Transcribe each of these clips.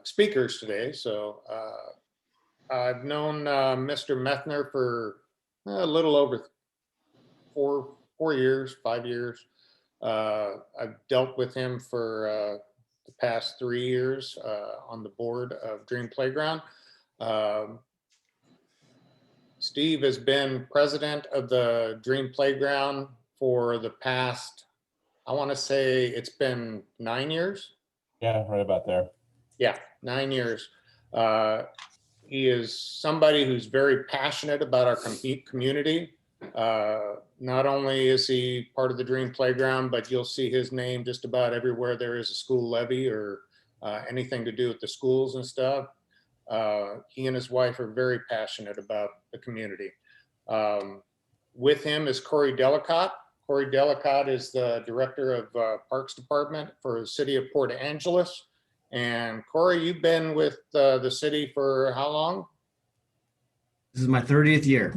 speakers today. So I've known Mr. Methner for a little over 4 years, 5 years. I've dealt with him for the past 3 years on the board of Dream Playground. Steve has been president of the Dream Playground for the past, I want to say it's been 9 years. Yeah, right about there. Yeah, 9 years. He is somebody who's very passionate about our community. Not only is he part of the Dream Playground, but you'll see his name just about everywhere there is a school levy or anything to do with the schools and stuff. He and his wife are very passionate about the community. With him is Corey Delikat. Corey Delikat is the director of Parks Department for the city of Port Angeles. And Corey, you've been with the city for how long? This is my 30th year.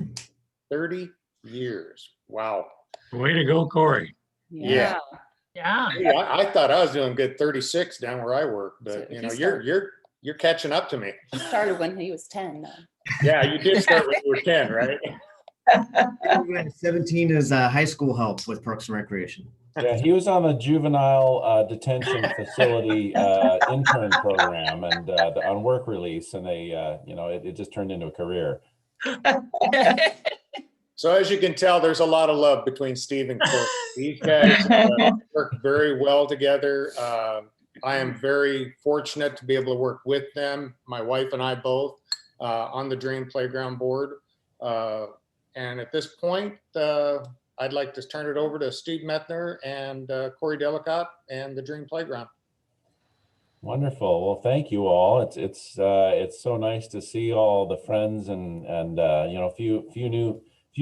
30 years. Wow. Way to go, Corey. Yeah. Yeah. I thought I was doing good 36 down where I work, but you know, you're catching up to me. He started when he was 10 though. Yeah, you did start when you were 10, right? 17 is high school help with Parks and Recreation. Yeah, he was on the juvenile detention facility intern program and on work release, and they, you know, it just turned into a career. So as you can tell, there's a lot of love between Steve and Corey. These guys work very well together. I am very fortunate to be able to work with them, my wife and I both, on the Dream Playground board. And at this point, I'd like to turn it over to Steve Methner and Corey Delikat and the Dream Playground. Wonderful. Well, thank you all. It's so nice to see all the friends and you know, few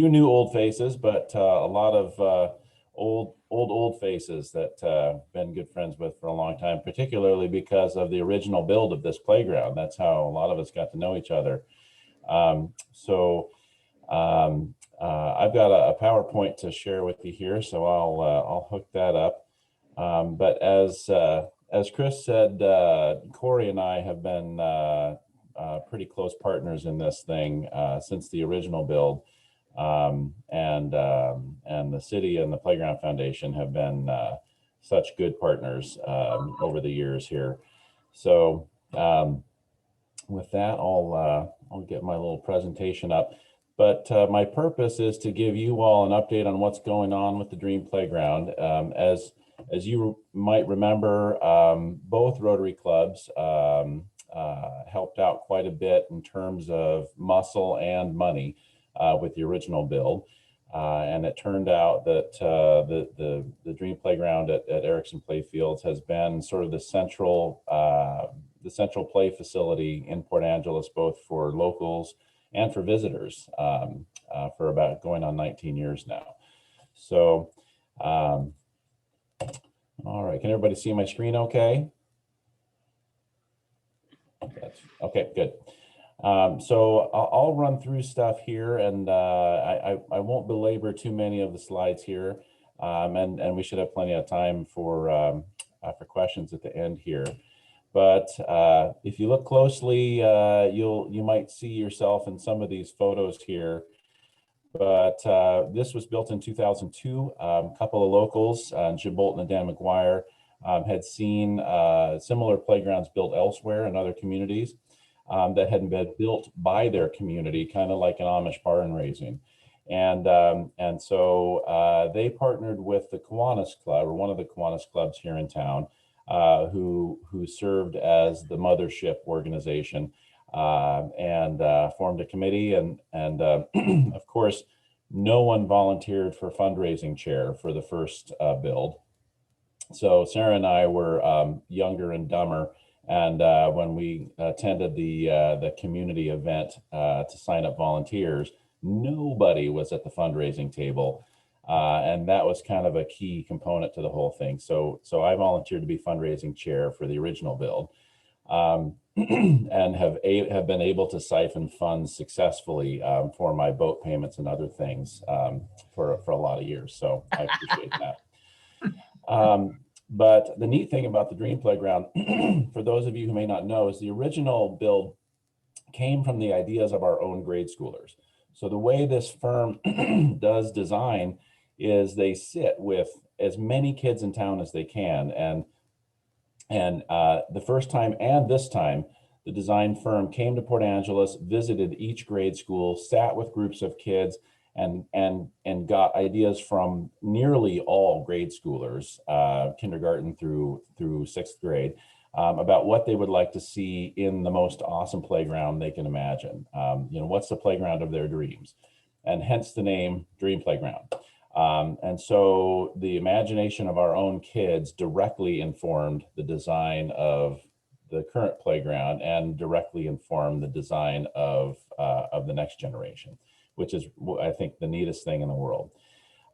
new old faces, but a lot of old faces that been good friends with for a long time, particularly because of the original build of this playground. That's how a lot of us got to know each other. I've got a PowerPoint to share with you here, so I'll hook that up. But as Chris said, Corey and I have been pretty close partners in this thing since the original build. And the city and the Playground Foundation have been such good partners over the years here. So with that, I'll get my little presentation up. But my purpose is to give you all an update on what's going on with the Dream Playground. As you might remember, both Rotary clubs helped out quite a bit in terms of muscle and money with the original build. And it turned out that the Dream Playground at Erickson Playfields has been sort of the central play facility in Port Angeles, both for locals and for visitors, for about going on 19 years now. So, all right, can everybody see my screen okay? Okay, good. So I'll run through stuff here, and I won't belabor too many of the slides here, and we should have plenty of time for questions at the end here. But if you look closely, you might see yourself in some of these photos here. But this was built in 2002. A couple of locals, Jim Bolton and Dan McGuire, had seen similar playgrounds built elsewhere in other communities that hadn't been built by their community, kind of like an Amish barn raising. And so they partnered with the Kiwanis Club, or one of the Kiwanis clubs here in town, who served as the mothership organization, and formed a committee. And of course, no one volunteered for fundraising chair for the first build. So Sarah and I were younger and dumber. And when we attended the community event to sign up volunteers, nobody was at the fundraising table. And that was kind of a key component to the whole thing. So I volunteered to be fundraising chair for the original build, and have been able to siphon funds successfully for my boat payments and other things for a lot of years. So I appreciate that. But the neat thing about the Dream Playground, for those of you who may not know, is the original build came from the ideas of our own grade schoolers. So the way this firm does design is they sit with as many kids in town as they can. And the first time and this time, the design firm came to Port Angeles, visited each grade school, sat with groups of kids, and got ideas from nearly all grade schoolers, kindergarten through 6th grade, about what they would like to see in the most awesome playground they can imagine. What's the playground of their dreams? And hence the name Dream Playground. And so the imagination of our own kids directly informed the design of the current playground and directly informed the design of the next generation, which is, I think, the neatest thing in the world.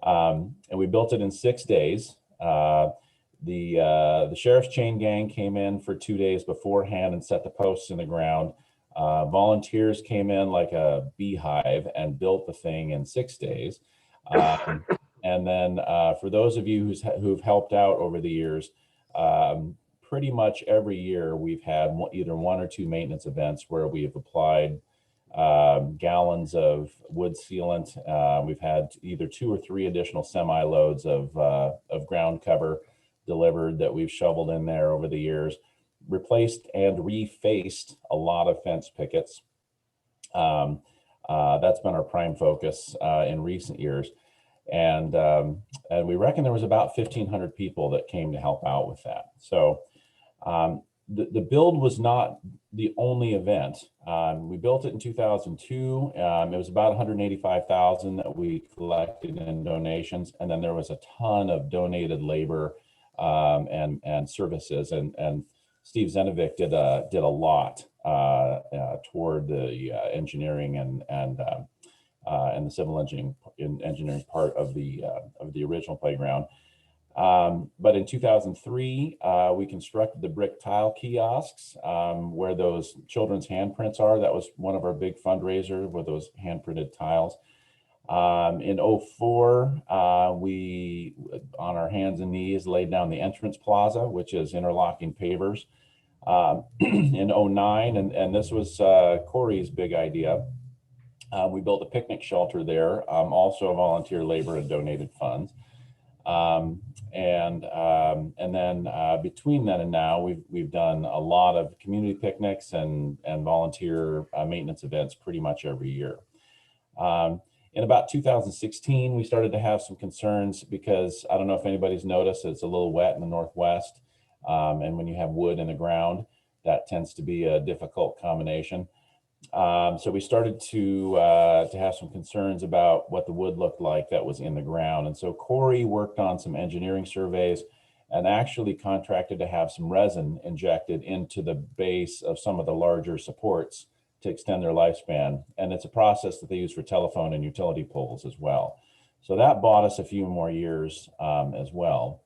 And we built it in 6 days. The sheriff's chain gang came in for 2 days beforehand and set the posts in the ground. Volunteers came in like a beehive and built the thing in 6 days. And then for those of you who've helped out over the years, pretty much every year we've had either 1 or 2 maintenance events where we've applied gallons of wood sealant. We've had either 2 or 3 additional semi-loads of ground cover delivered that we've shoveled in there over the years, replaced and refaced a lot of fence pickets. That's been our prime focus in recent years. And we reckon there was about 1,500 people that came to help out with that. So the build was not the only event. We built it in 2002. It was about 185,000 that we collected in donations. And then there was a ton of donated labor and services. And Steve Zenovic did a lot toward the engineering and the civil engineering part of the original playground. But in 2003, we constructed the brick tile kiosks where those children's handprints are. That was one of our big fundraisers, with those hand-printed tiles. In 2004, we, on our hands and knees, laid down the entrance plaza, which is interlocking pavers. In 2009, and this was Corey's big idea, we built a picnic shelter there, also volunteer labor and donated funds. And then between then and now, we've done a lot of community picnics and volunteer maintenance events pretty much every year. In about 2016, we started to have some concerns because I don't know if anybody's noticed, it's a little wet in the Northwest. And when you have wood in the ground, that tends to be a difficult combination. So we started to have some concerns about what the wood looked like that was in the ground. And so Corey worked on some engineering surveys and actually contracted to have some resin injected into the base of some of the larger supports to extend their lifespan. And it's a process that they use for telephone and utility poles as well. So that bought us a few more years as well.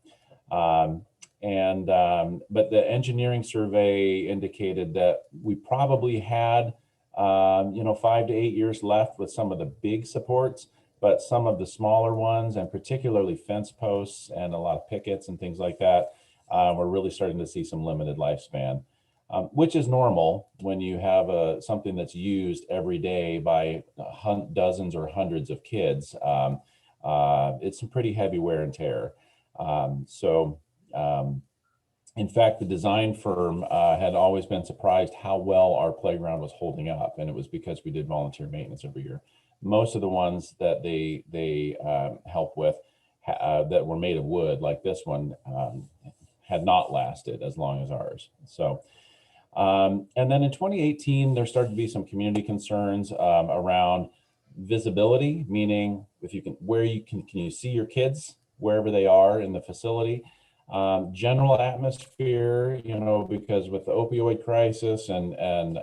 But the engineering survey indicated that we probably had 5 to 8 years left with some of the big supports, but some of the smaller ones, and particularly fence posts and a lot of pickets and things like that, we're really starting to see some limited lifespan, which is normal when you have something that's used every day by dozens or hundreds of kids. It's some pretty heavy wear and tear. In fact, the design firm had always been surprised how well our playground was holding up, and it was because we did volunteer maintenance every year. Most of the ones that they help with that were made of wood, like this one, had not lasted as long as ours. So, and then in 2018, there started to be some community concerns around visibility, meaning can you see your kids wherever they are in the facility. General atmosphere, because with the opioid crisis and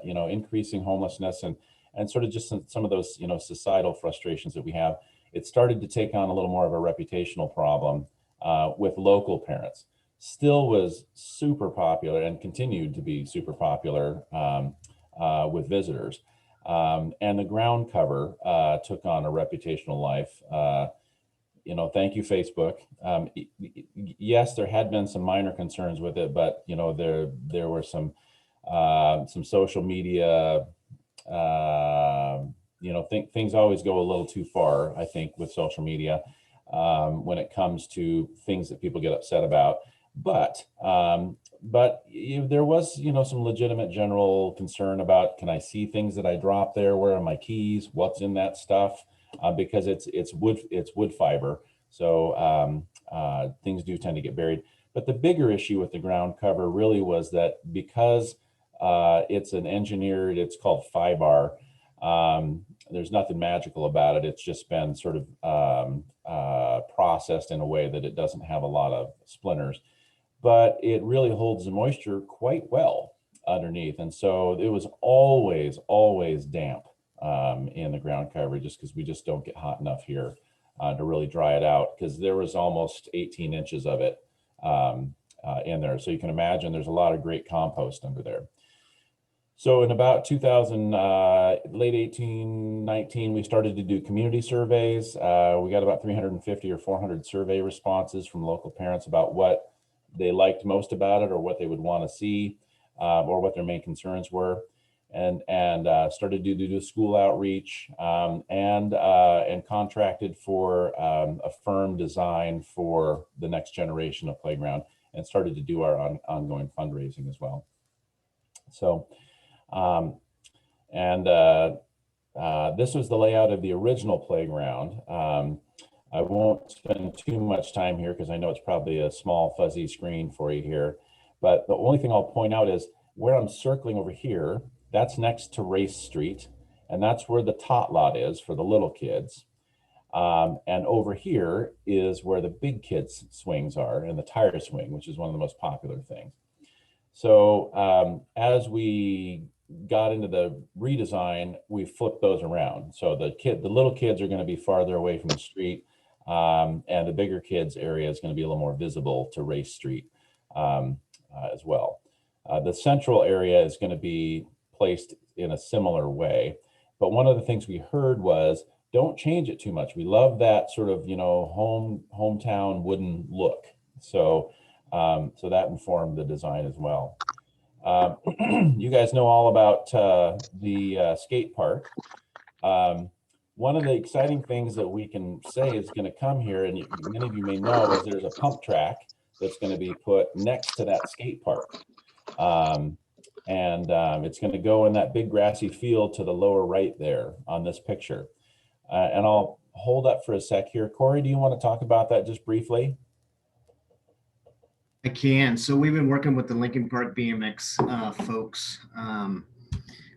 increasing homelessness and sort of just some of those, societal frustrations that we have, it started to take on a little more of a reputational problem with local parents. Still was super popular and continued to be super popular with visitors. And the ground cover took on a reputational life. thank you, Facebook. Yes, there had been some minor concerns with it, but there were some social media. Things always go a little too far, I think, with social media when it comes to things that people get upset about. But there was some legitimate general concern about, can I see things that I dropped there? Where are my keys? What's in that stuff? Because it's wood fiber, so things do tend to get buried. But the bigger issue with the ground cover really was that because it's it's called FIBAR. There's nothing magical about it. It's just been sort of processed in a way that it doesn't have a lot of splinters, but it really holds the moisture quite well underneath. And so it was always damp in the ground cover, just because we just don't get hot enough here to really dry it out, because there was almost 18 inches of it in there. So you can imagine there's a lot of great compost under there. So in about 2000, late 18, 19, we started to do community surveys. We got about 350 or 400 survey responses from local parents about what they liked most about it, or what they would want to see, or what their main concerns were, and started to do school outreach, and contracted for a firm design for the next generation of playground, and started to do our ongoing fundraising as well. So. This was the layout of the original playground. I won't spend too much time here because I know it's probably a small fuzzy screen for you here, but the only thing I'll point out is where I'm circling over here, that's next to Race Street, and that's where the tot lot is for the little kids. And over here is where the big kids swings are, and the tire swing, which is one of the most popular things. So as we got into the redesign, we flipped those around. So the little kids are going to be farther away from the street, and the bigger kids area is going to be a little more visible to Race Street as well. The central area is going to be placed in a similar way. But one of the things we heard was, don't change it too much. We love that sort of, hometown wooden look. So so that informed the design as well. You guys know all about the skate park. One of the exciting things that we can say is going to come here, and many of you may know, is there's a pump track that's going to be put next to that skate park. It's going to go in that big grassy field to the lower right there on this picture. And I'll hold up for a sec here. Corey, do you want to talk about that just briefly? I can. So we've been working with the Lincoln Park BMX folks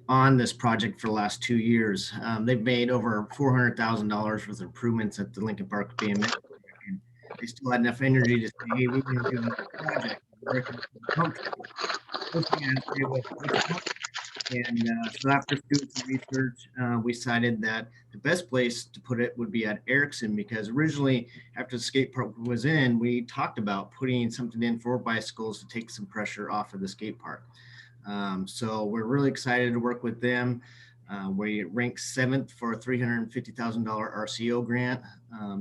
on this project for the last 2 years. They've made over $400,000 worth of improvements at the Lincoln Park BMX. And they still had enough energy to say, hey, we want to do this project. And so after doing some research, we decided that the best place to put it would be at Erickson, because originally after the skate park was in, we talked about putting something in for bicycles to take some pressure off of the skate park. So we're really excited to work with them. We ranked 7th for a $350,000 RCO grant.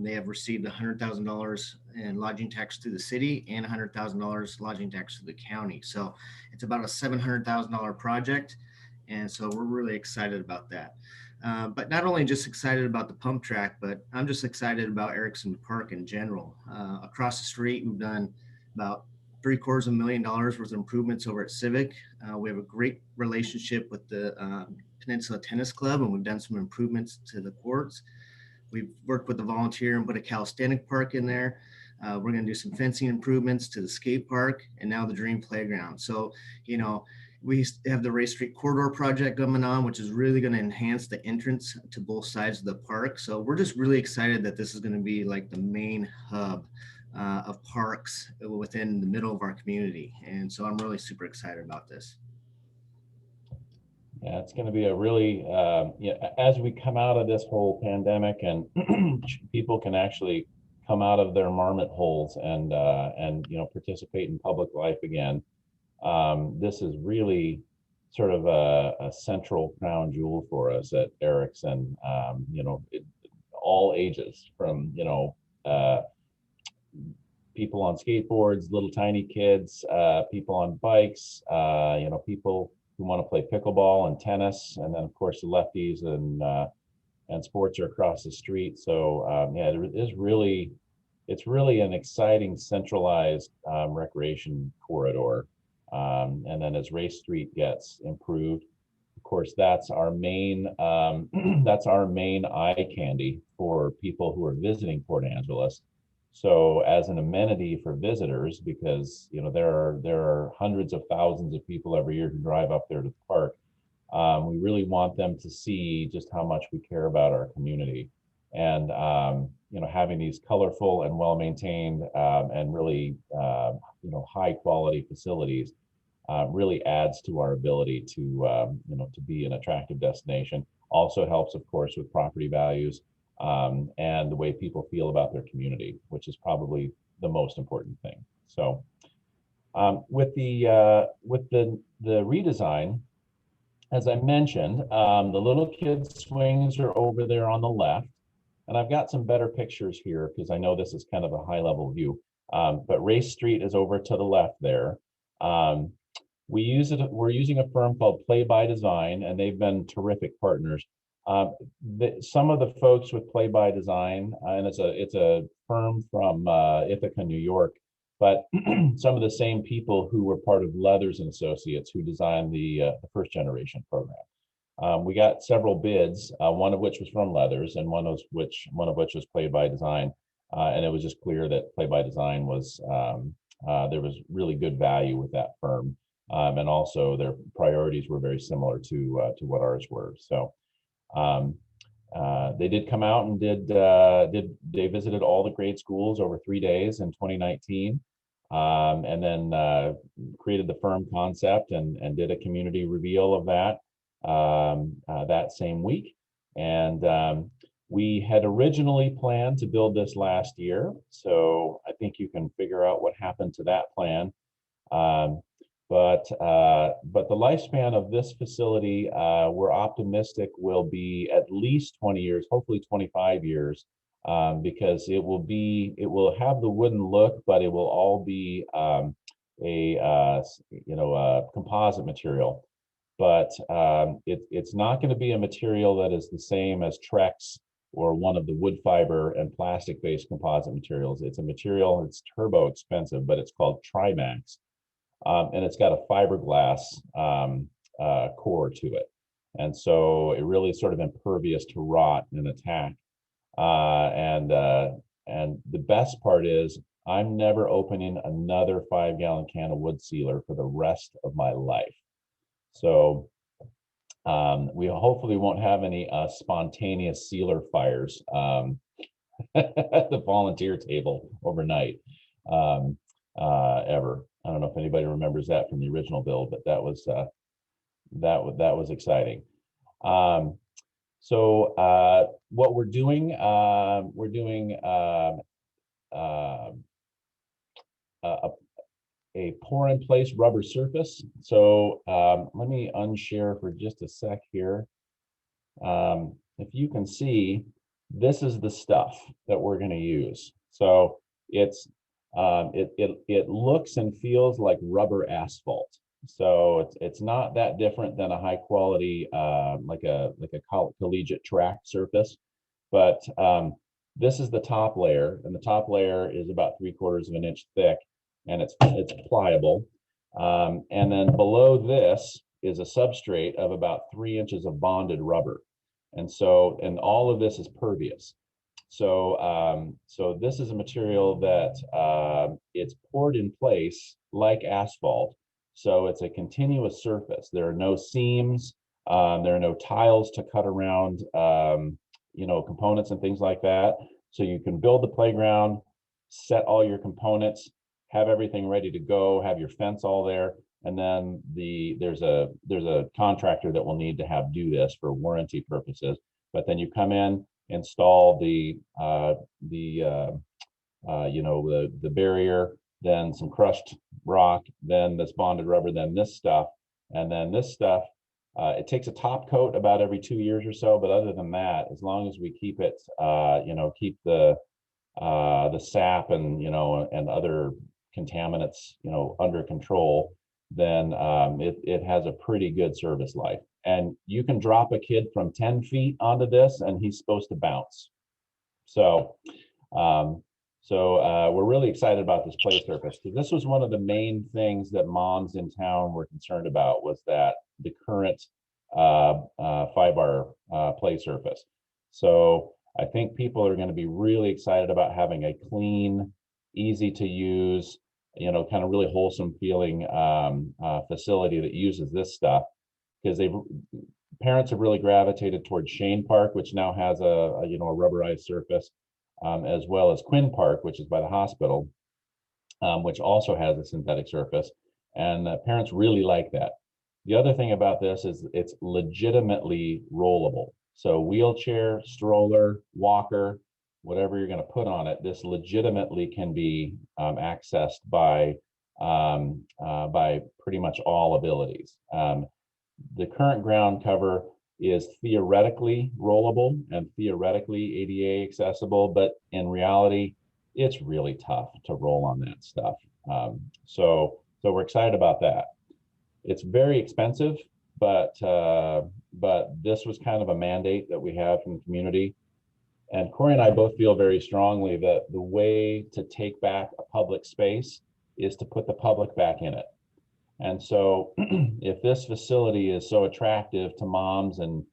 They have received $100,000 in lodging tax to the city and $100,000 lodging tax to the county. So it's about a $700,000 project. And so we're really excited about that. But not only just excited about the pump track, but I'm just excited about Erickson Park in general. Across the street, we've done about $750,000 worth of improvements over at Civic. We have a great relationship with the Peninsula Tennis Club, and we've done some improvements to the courts. We've worked with the volunteer and put a calisthenic park in there. We're going to do some fencing improvements to the skate park, and now the Dream Playground. So, we have the Race Street Corridor project coming on, which is really going to enhance the entrance to both sides of the park. So we're just really excited that this is going to be like the main hub of parks within the middle of our community. And so I'm really super excited about this. Yeah, it's going to be a really, as we come out of this whole pandemic and people can actually come out of their marmot holes and participate in public life again. This is really sort of a central crown jewel for us at Erickson. All ages, from people on skateboards, little tiny kids, people on bikes, people who want to play pickleball and tennis, and then of course the lefties and sports are across the street. So yeah, it's really an exciting centralized recreation corridor. And then as Race Street gets improved, of course, that's our main that's our main eye candy for people who are visiting Port Angeles. So as an amenity for visitors, because there are hundreds of thousands of people every year who drive up there to the park, we really want them to see just how much we care about our community. And having these colorful and well-maintained and really high quality facilities really adds to our ability to be an attractive destination. Also helps, of course, with property values and the way people feel about their community, which is probably the most important thing. So with the redesign, as I mentioned, the little kids swings are over there on the left, and I've got some better pictures here because I know this is kind of a high level view. But Race Street is over to the left there. We're using a firm called Play by Design, and they've been terrific partners. Some of the folks with Play by Design, and it's a firm from Ithaca, New York, but some of the same people who were part of Leathers and Associates who designed the first generation program. We got several bids, one of which was from Leathers, and one of which was Play by Design, and it was just clear that Play by Design was there was really good value with that firm. And also their priorities were very similar to what ours were. So they did come out and they visited all the grade schools over 3 days in 2019, and then created the firm concept and did a community reveal of that that same week. And we had originally planned to build this last year, so I think you can figure out what happened to that plan. But the lifespan of this facility, we're optimistic will be at least 20 years, hopefully 25 years, because it will have the wooden look, but it will all be a composite material. But it's not going to be a material that is the same as Trex or one of the wood fiber and plastic-based composite materials. It's a material, it's turbo expensive, but it's called Trimax. And it's got a fiberglass core to it. And so it really is sort of impervious to rot and attack. And the best part is I'm never opening another 5-gallon can of wood sealer for the rest of my life. So we hopefully won't have any spontaneous sealer fires at the volunteer table overnight ever. I don't know if anybody remembers that from the original build, but that was exciting. So what we're doing a pour in place rubber surface. So let me unshare for just a sec here. If you can see, this is the stuff that we're going to use. So it looks and feels like rubber asphalt. So it's not that different than a high quality like a collegiate track surface, but this is the top layer, and the top layer is about 3/4 of an inch thick, and it's pliable. And then below this is a substrate of about 3 inches of bonded rubber, and all of this is pervious. So this is a material that it's poured in place like asphalt. So it's a continuous surface. There are no seams. There are no tiles to cut around, components and things like that. So you can build the playground, set all your components, have everything ready to go, have your fence all there, and then there's a contractor that will need to do this for warranty purposes. But then you come in, install the barrier, then some crushed rock, then this bonded rubber, then this stuff, and then this stuff. It takes a top coat about every 2 years or so, but other than that, as long as we keep it, keep the the sap and, and other contaminants, under control, then it has a pretty good service life. And you can drop a kid from 10 feet onto this and he's supposed to bounce. So, we're really excited about this play surface. So this was one of the main things that moms in town were concerned about, was that the current 5-bar play surface. So I think people are going to be really excited about having a clean, easy to use, kind of really wholesome feeling facility that uses this stuff, because parents have really gravitated towards Shane Park, which now has a rubberized surface, as well as Quinn Park, which is by the hospital, which also has a synthetic surface, and parents really like that. The other thing about this is it's legitimately rollable. So wheelchair, stroller, walker, whatever you're going to put on it, this legitimately can be accessed by pretty much all abilities. The current ground cover is theoretically rollable and theoretically ADA accessible, but in reality, it's really tough to roll on that stuff. So we're excited about that. It's very expensive, but this was kind of a mandate that we have from the community. And Corey and I both feel very strongly that the way to take back a public space is to put the public back in it. And so if this facility is so attractive to moms and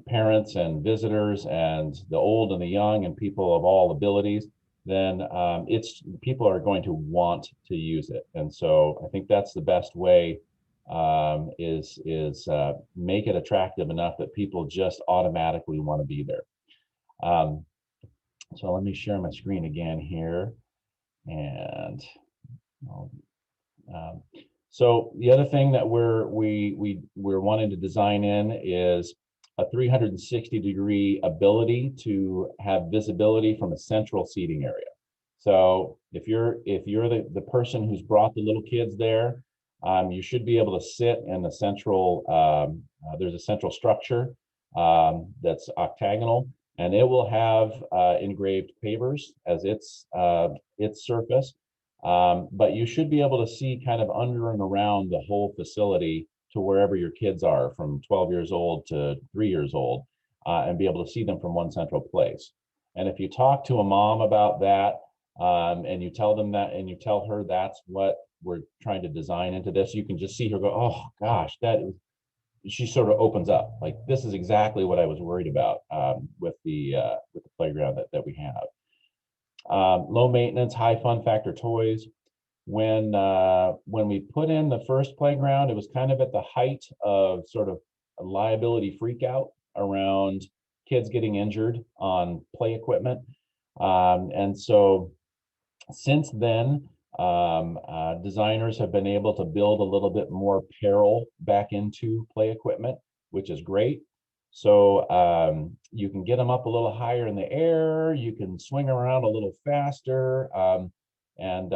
parents and visitors and the old and the young and people of all abilities, then people are going to want to use it. And so I think that's the best way, is make it attractive enough that people just automatically want to be there. So let me share my screen again here. And so the other thing that we're wanting to design in is a 360-degree ability to have visibility from a central seating area. So if you're the person who's brought the little kids there, you should be able to sit in the central. There's a central structure that's octagonal, and it will have engraved pavers as its surface. But you should be able to see kind of under and around the whole facility to wherever your kids are, from 12 years old to 3 years old, and be able to see them from one central place. And if you talk to a mom about that, and you tell them that, and you tell her that's what we're trying to design into this, you can just see her go, oh gosh, she sort of opens up, like, this is exactly what I was worried about with the playground that we have. Low maintenance, high fun factor toys. When we put in the first playground, it was kind of at the height of sort of a liability freak out around kids getting injured on play equipment. And so since then, designers have been able to build a little bit more peril back into play equipment, which is great. So you can get them up a little higher in the air, you can swing around a little faster, and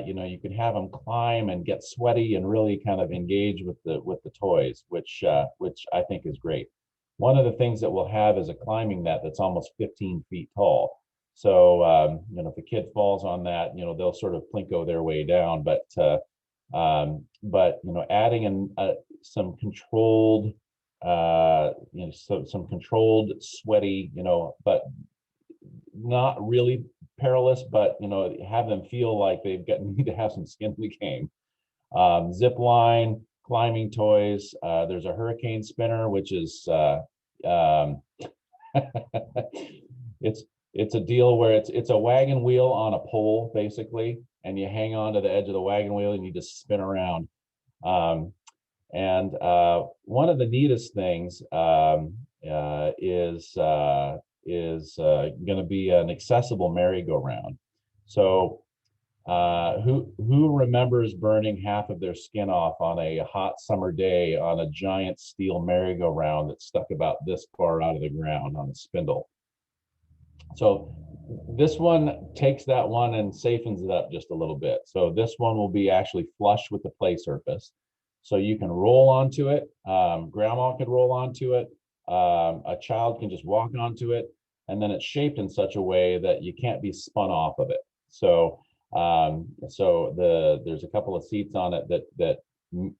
you can have them climb and get sweaty and really kind of engage with the toys, which I think is great. One of the things that we'll have is a climbing net that's almost 15 feet tall. So if the kid falls on that, they'll sort of plinko their way down. But adding in some controlled, some controlled sweaty, but not really perilous, but have them feel like need to have some skin in the game. Zip line, climbing toys. There's a hurricane spinner, which is it's a deal where it's a wagon wheel on a pole, basically, and you hang on to the edge of the wagon wheel and you just spin around. And one of the neatest things is going to be an accessible merry-go-round. So who remembers burning half of their skin off on a hot summer day on a giant steel merry-go-round that stuck about this far out of the ground on a spindle? So this one takes that one and safens it up just a little bit. So this one will be actually flush with the play surface. So you can roll onto it. Grandma could roll onto it. A child can just walk onto it. and then it's shaped in such a way that you can't be spun off of it. So there's a couple of seats on it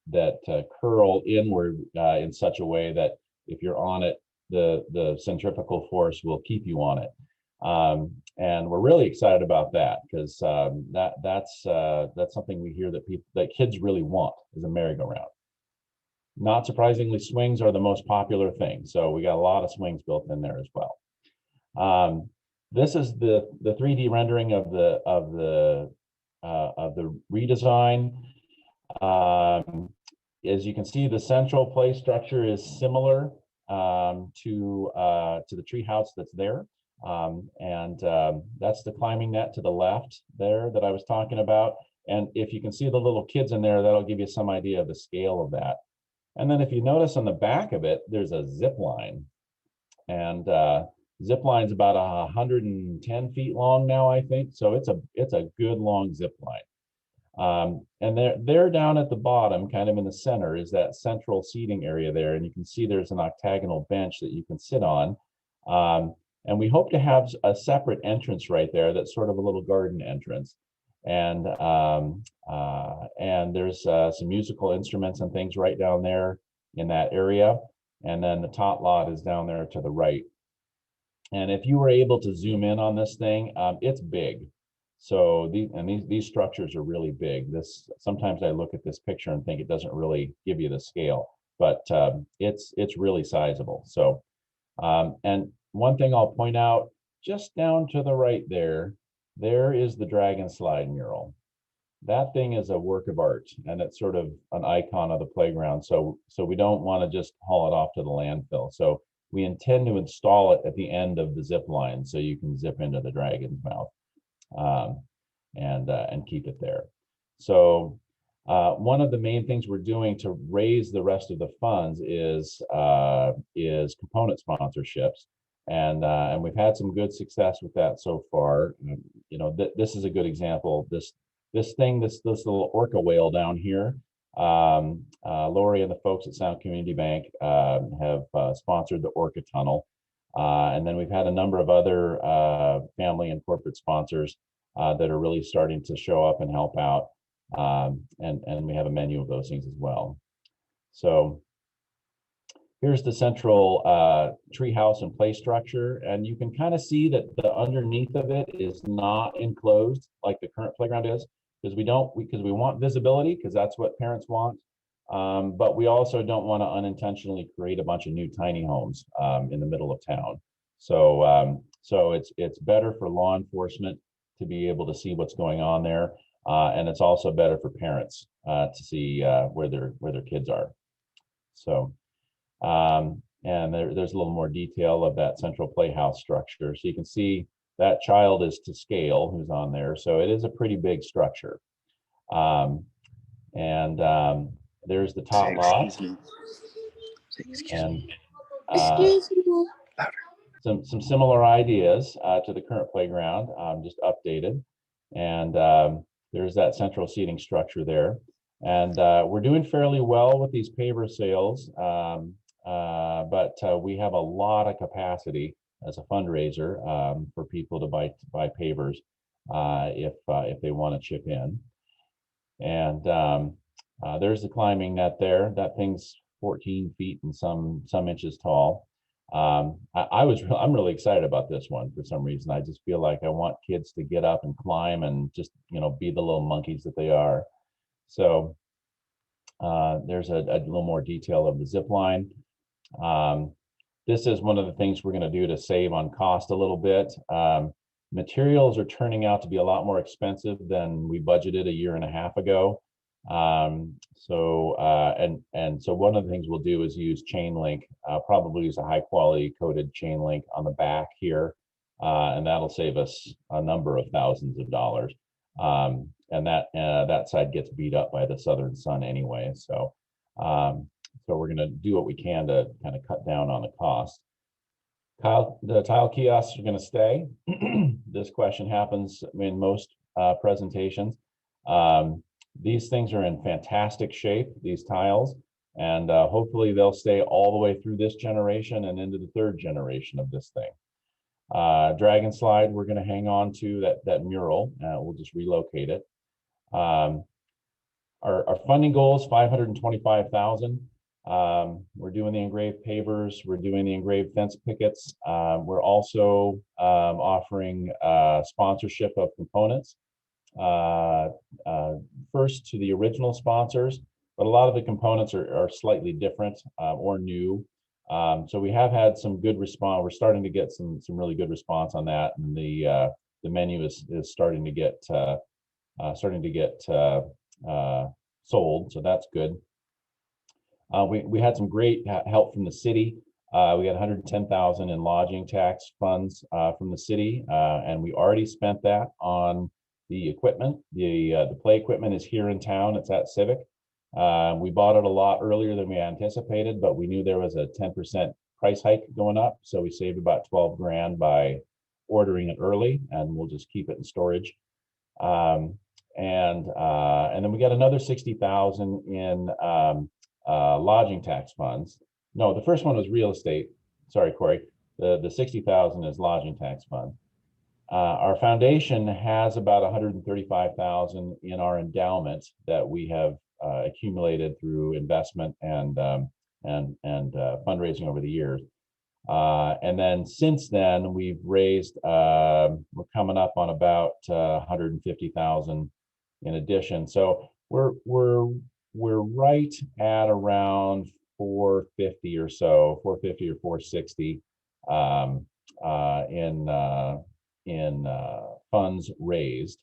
that curl inward in such a way that if you're on it, the centrifugal force will keep you on it. And we're really excited about that because that's something we hear that kids really want, is a merry-go-round. Not surprisingly, swings are the most popular thing, so we got a lot of swings built in there as well. This is the 3D rendering of the redesign. As you can see, the central play structure is similar to the tree house that's there. That's the climbing net to the left there that I was talking about. And if you can see the little kids in there, that'll give you some idea of the scale of that. And then if you notice on the back of it, there's a zip line. And zip line's about 110 feet long now, I think. So it's a good long zip line. And they're down at the bottom, kind of in the center, is that central seating area there. And you can see there's an octagonal bench that you can sit on. And we hope to have a separate entrance right there that's sort of a little garden entrance. And there's some musical instruments and things right down there in that area. And then the top lot is down there to the right. And if you were able to zoom in on this thing, it's big. So these structures are really big. Sometimes I look at this picture and think it doesn't really give you the scale, but it's really sizable. So and one thing I'll point out, just down to the right there is the Dragon Slide mural. That thing is a work of art, and it's sort of an icon of the playground. So we don't want to just haul it off to the landfill. So we intend to install it at the end of the zip line so you can zip into the dragon's mouth and keep it there. So one of the main things we're doing to raise the rest of the funds is component sponsorships. And we've had some good success with that so far. You know, this is a good example. This little orca whale down here, Lori and the folks at Sound Community Bank have sponsored the Orca Tunnel. And then we've had a number of other family and corporate sponsors that are really starting to show up and help out. And we have a menu of those things as well. So here's the central tree house and play structure. And you can kind of see that the underneath of it is not enclosed like the current playground is, because we want visibility, because that's what parents want. But we also don't want to unintentionally create a bunch of new tiny homes in the middle of town. So it's better for law enforcement to be able to see what's going on there. And it's also better for parents to see where their kids are. So, and there's a little more detail of that central playhouse structure. So you can see that child is to scale who's on there. So it is a pretty big structure. There's the top lot. And some similar ideas to the current playground, just updated. And there's that central seating structure there. And we're doing fairly well with these paver sales, but we have a lot of capacity as a fundraiser for people to buy pavers if they want to chip in. And there's the climbing net there. That thing's 14 feet and some inches tall. I'm really excited about this one for some reason. I just feel like I want kids to get up and climb and just, be the little monkeys that they are. So there's a little more detail of the zip line. This is one of the things we're going to do to save on cost a little bit. Materials are turning out to be a lot more expensive than we budgeted a year and a half ago. So one of the things we'll do is use chain link, probably use a high quality coated chain link on the back here. And that'll save us a number of thousands of dollars. And that side gets beat up by the southern sun anyway. So we're going to do what we can to kind of cut down on the cost. The tile kiosks are going to stay. This question happens in most presentations. These things are in fantastic shape, these tiles, and hopefully they'll stay all the way through this generation and into the third generation of this thing. Dragon Slide, we're going to hang on to that mural. We'll just relocate it. Our funding goal is 525,000. We're doing the engraved pavers. We're doing the engraved fence pickets. We're also offering sponsorship of components. First to the original sponsors, but a lot of the components are slightly different or new. So we have had some good response. We're starting to get some really good response on that, and the menu is starting to get sold. So that's good. We had some great help from the city. We got 110,000 in lodging tax funds from the city, and we already spent that on the equipment. The play equipment is here in town. It's at Civic. We bought it a lot earlier than we anticipated, but we knew there was a 10% price hike going up, so we saved about 12 grand by ordering it early, and we'll just keep it in storage. And then we got another 60,000 in lodging tax funds. No, the first one was real estate. Sorry, Corey. The 60,000 is lodging tax fund. Our foundation has about 135,000 in our endowment that we have accumulated through investment and fundraising over the years. And then since then, we've raised, we're coming up on about 150,000 in addition. So we're right at around 450 or so, 450 or 460 in funds raised.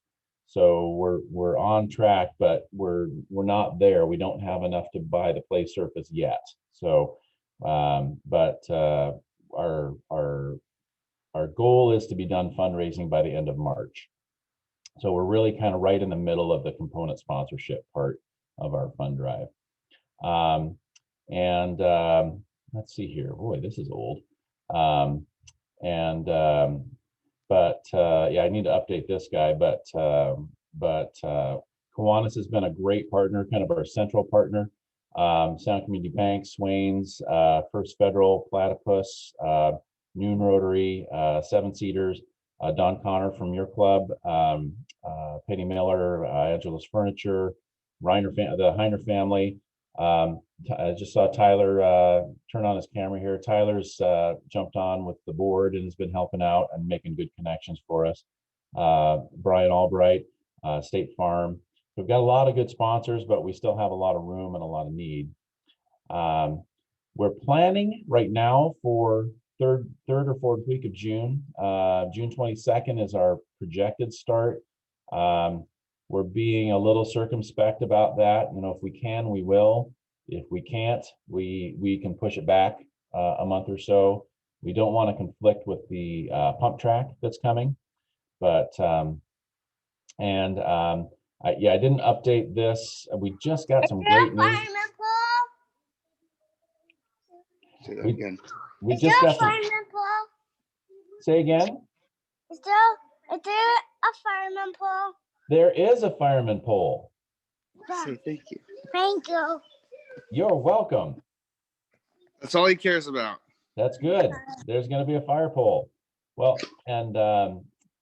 So we're on track, but we're not there. We don't have enough to buy the play surface yet. So, but our goal is to be done fundraising by the end of March. So we're really kind of right in the middle of the component sponsorship part of our fund drive. Let's see here. Boy, this is old. Yeah, I need to update this guy, but Kiwanis has been a great partner, kind of our central partner. Sound Community Bank, Swains, First Federal, Platypus, Noon Rotary, Seven Cedars, Don Connor from your club, Penny Miller, Angela's Furniture, the Heiner family. I just saw Tyler turn on his camera here. Tyler's jumped on with the board and has been helping out and making good connections for us. Brian Albright, State Farm. We've got a lot of good sponsors, but we still have a lot of room and a lot of need. We're planning right now for third or fourth week of June. June 22nd is our projected start. We're being a little circumspect about that. You know, if we can, we will. If we can't, we can push it back a month or so. We don't want to conflict with the pump track that's coming, but yeah, I didn't update this. We just got some great news. Say that again. We just got some. Say again. Is there a fireman pole? There is a fireman pole. Say thank you. Thank you. You're welcome. That's all he cares about. That's good. There's going to be a fire pole. Well, and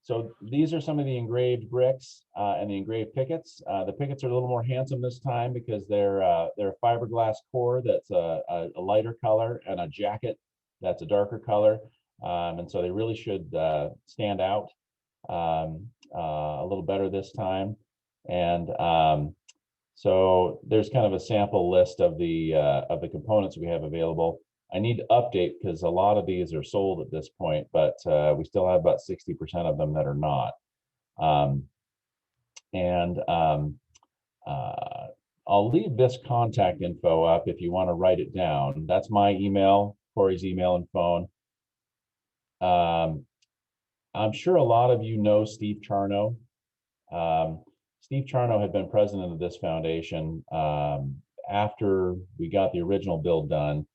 so these are some of the engraved bricks and the engraved pickets. The pickets are a little more handsome this time because they're a fiberglass core that's a lighter color and a jacket that's a darker color. And so they really should stand out a little better this time. And so there's kind of a sample list of the components we have available. I need to update because a lot of these are sold at this point, but we still have about 60% of them that are not. I'll leave this contact info up if you want to write it down. That's my email, Corey's email and phone. I'm sure a lot of you know Steve Charno. Steve Charno had been president of this foundation after we got the original build done.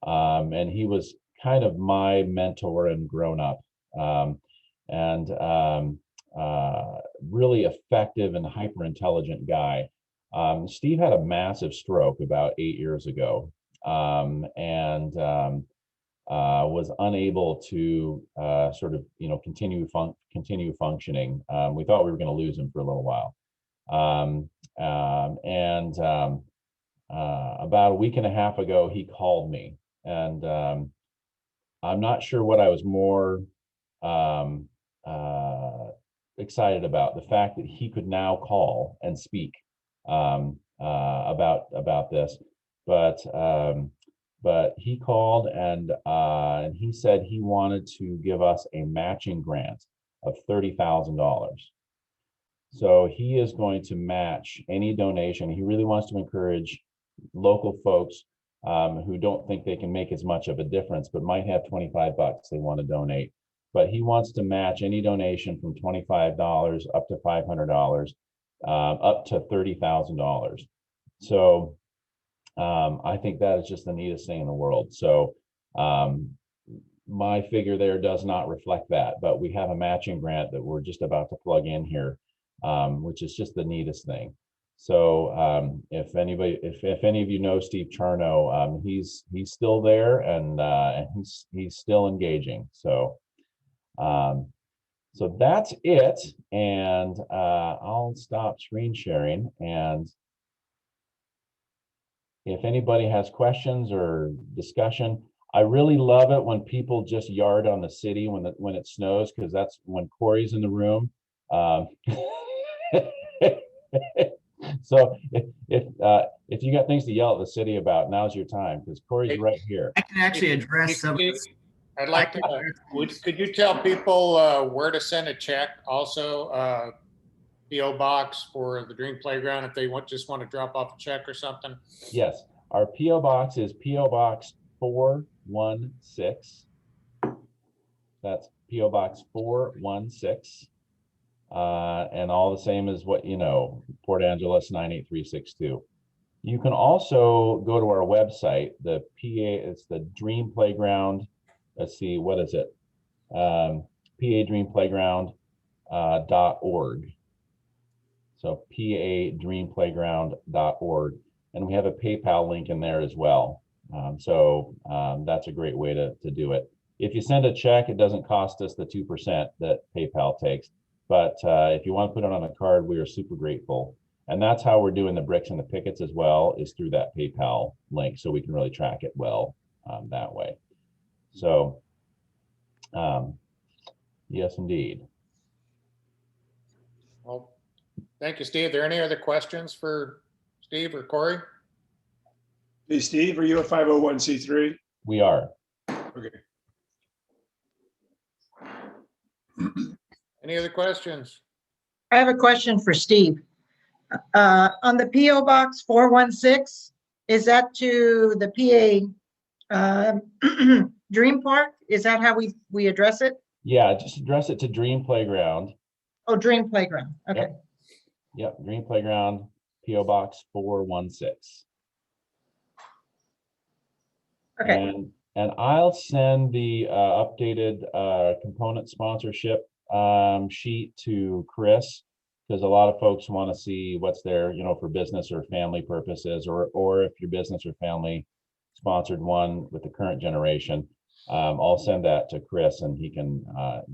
And he was kind of my mentor and grown up really effective and hyper intelligent guy. Steve had a massive stroke about 8 years ago. was unable to sort of, continue functioning. We thought we were going to lose him for a little while. About a week and a half ago, he called me, and I'm not sure what I was more excited about: the fact that he could now call and speak about this, but he called and he said he wanted to give us a matching grant of $30,000. So he is going to match any donation. He really wants to encourage local folks who don't think they can make as much of a difference, but might have 25 bucks they want to donate. But he wants to match any donation from $25 up to $500, up to $30,000. So I think that is just the neatest thing in the world. So my figure there does not reflect that, but we have a matching grant that we're just about to plug in here, which is just the neatest thing. So if any of you know Steve Charno, he's still there, and he's still engaging. So so that's it, and I'll stop screen sharing. And if anybody has questions or discussion, I really love it when people just yard on the city when it snows, because that's when Corey's in the room. So if you got things to yell at the city about, now's your time, because Corey's right here. I can actually address some. I'd like to, could you tell people where to send a check also? PO box for the Dream Playground if they just want to drop off a check or something? Yes, our PO box is PO Box 416. That's PO Box 416. And all the same as what Port Angeles 98362. You can also go to our website, it's the Dream Playground. Let's see, what is it? padreamplayground.org. So padreamplayground.org. And we have a PayPal link in there as well. So that's a great way to do it. If you send a check, it doesn't cost us the 2% that PayPal takes. But if you want to put it on a card, we are super grateful. And that's how we're doing the bricks and the pickets as well, is through that PayPal link. So we can really track it well that way. So yes, indeed. Well, thank you, Steve. Are there any other questions for Steve or Corey? Hey, Steve, are you a 501c3? We are. Okay. Any other questions? I have a question for Steve. On the PO Box 416, is that to the PA Dream Park? Is that how we address it? Yeah, just address it to Dream Playground. Oh, Dream Playground. Okay. Yep, Dream Playground, PO Box 416. Okay. And I'll send the updated component sponsorship sheet to Chris, because a lot of folks want to see what's there, for business or family purposes, or if your business or family sponsored one with the current generation. I'll send that to Chris, and he can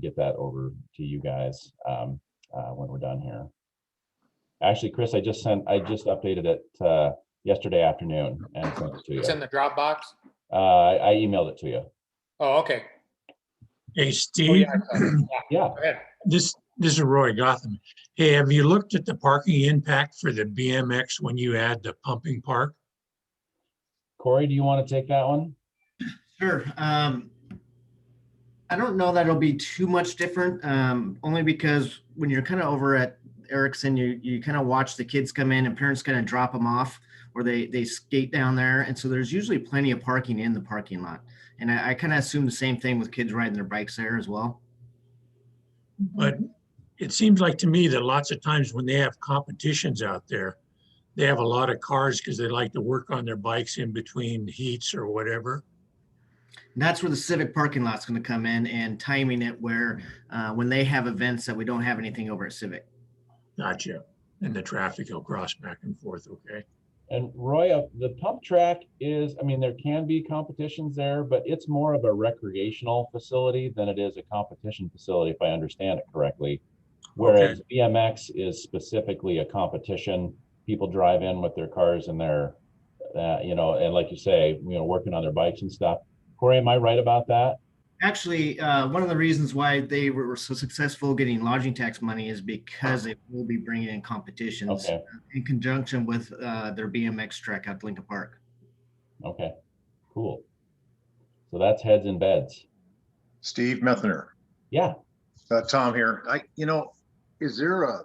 get that over to you guys when we're done here. Actually, Chris, I just updated it yesterday afternoon and sent it to you. It's in the Dropbox? I emailed it to you. Oh, okay. Hey, Steve, Yeah. Go ahead. this is Roy Gotham. Hey, have you looked at the parking impact for the BMX when you add the pumping park? Corey, do you want to take that one? Sure. I don't know that it'll be too much different, only because when you're kind of over at Erickson, you kind of watch the kids come in and parents kind of drop them off, or they skate down there. And so there's usually plenty of parking in the parking lot. And I kind of assume the same thing with kids riding their bikes there as well. But it seems like to me that lots of times when they have competitions out there, they have a lot of cars because they like to work on their bikes in between heats or whatever. And that's where the Civic parking lot's going to come in, and timing it where when they have events that we don't have anything over at Civic. Gotcha. And the traffic will cross back and forth, okay? And Roy, the pump track is, I mean, there can be competitions there, but it's more of a recreational facility than it is a competition facility, if I understand it correctly. Whereas BMX is specifically a competition. People drive in with their cars and their, you know, and like you say, you know, working on their bikes and stuff. Corey, am I right about that? Actually, one of the reasons why they were so successful getting lodging tax money is because they will be bringing in competitions Okay. in conjunction with their BMX track at Lincoln Park. Okay, cool. So that's heads and beds. Steve Methner, Yeah. Tom here. Is there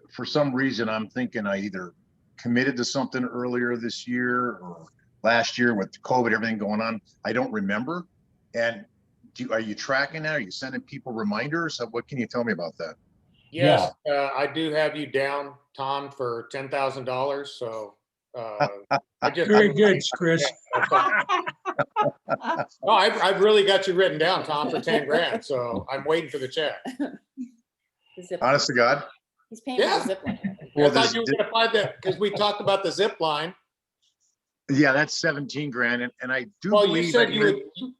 for some reason, I'm thinking I either committed to something earlier this year or last year with COVID, everything going on. I don't remember. And are you tracking that? Are you sending people reminders? What can you tell me about that? Yes, I do have you down, Tom, for $10,000. So I just Very good, Chris. No, I've really got you written down, Tom, for 10 grand. So I'm waiting for the check. The zip Honest to God. He's paying for the zip line. Well, I thought you were going to find that because we talked about the zip line. Yeah, that's 17 grand. And I do Well, you believe said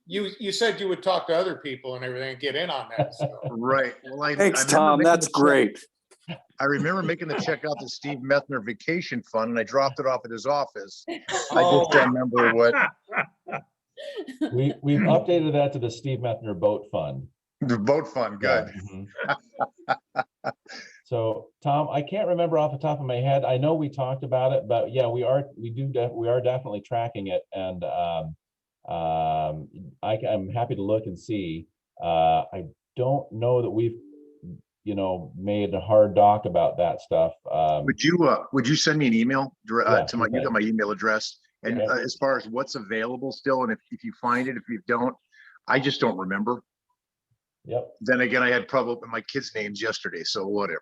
you said you would talk to other people and everything and get in on that. So. right. Well, Thanks, I Tom. That's great. I remember making the check out to Steve Methner Vacation Fund, and I dropped it off at his office. I just don't remember what. We've updated that to the Steve Methner Boat Fund. The boat fund, good. Yeah. So Tom, I can't remember off the top of my head. I know we talked about it, but yeah, we are definitely tracking it, and I'm happy to look and see. I don't know that we've, you know, made a hard doc about that stuff. Would you send me an email to my, you got my email address, and Okay. as far as what's available still, and if you find it, if you don't, I just don't remember. Yep. Then again, I had trouble with my kids' names yesterday, so whatever.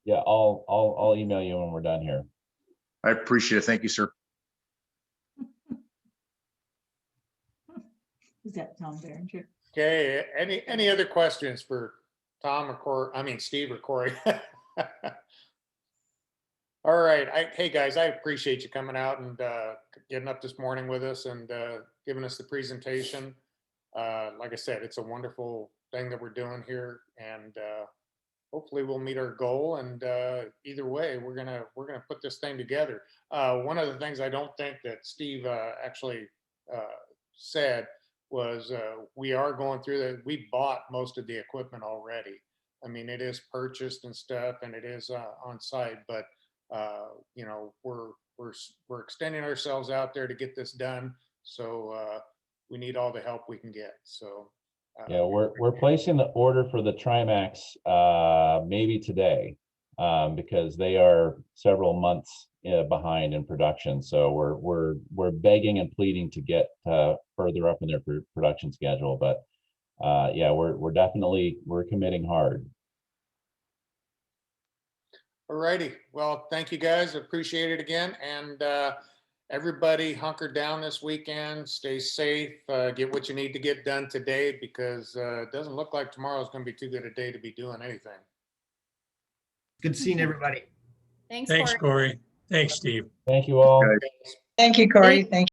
Yeah, I'll email you when we're done here. I appreciate it. Thank you, sir. Is that Tom Berenger? Okay. Any other questions for Tom or Corey? I mean, Steve or Corey. All right. Hey guys, I appreciate you coming out and getting up this morning with us and giving us the presentation. Like I said, it's a wonderful thing that we're doing here, and hopefully we'll meet our goal. And either way, we're gonna put this thing together. One of the things I don't think that Steve actually said was we are going through that. We bought most of the equipment already. I mean, it is purchased and stuff, and it is on site, but you know, we're extending ourselves out there to get this done. So we need all the help we can get. So yeah, we're placing the order for the Trimax maybe today, because they are several months behind in production. So we're begging and pleading to get further up in their production schedule. But yeah, we're committing hard. all righty. Well, thank you guys. Appreciate it again. And everybody hunker down this weekend, stay safe, get what you need to get done today, because it doesn't look like tomorrow is going to be too good a day to be doing anything. Good seeing everybody. Thanks, Thanks, Corey. Corey. Thanks, Steve. Thank you all. Okay. Thank you, Corey. Thank you.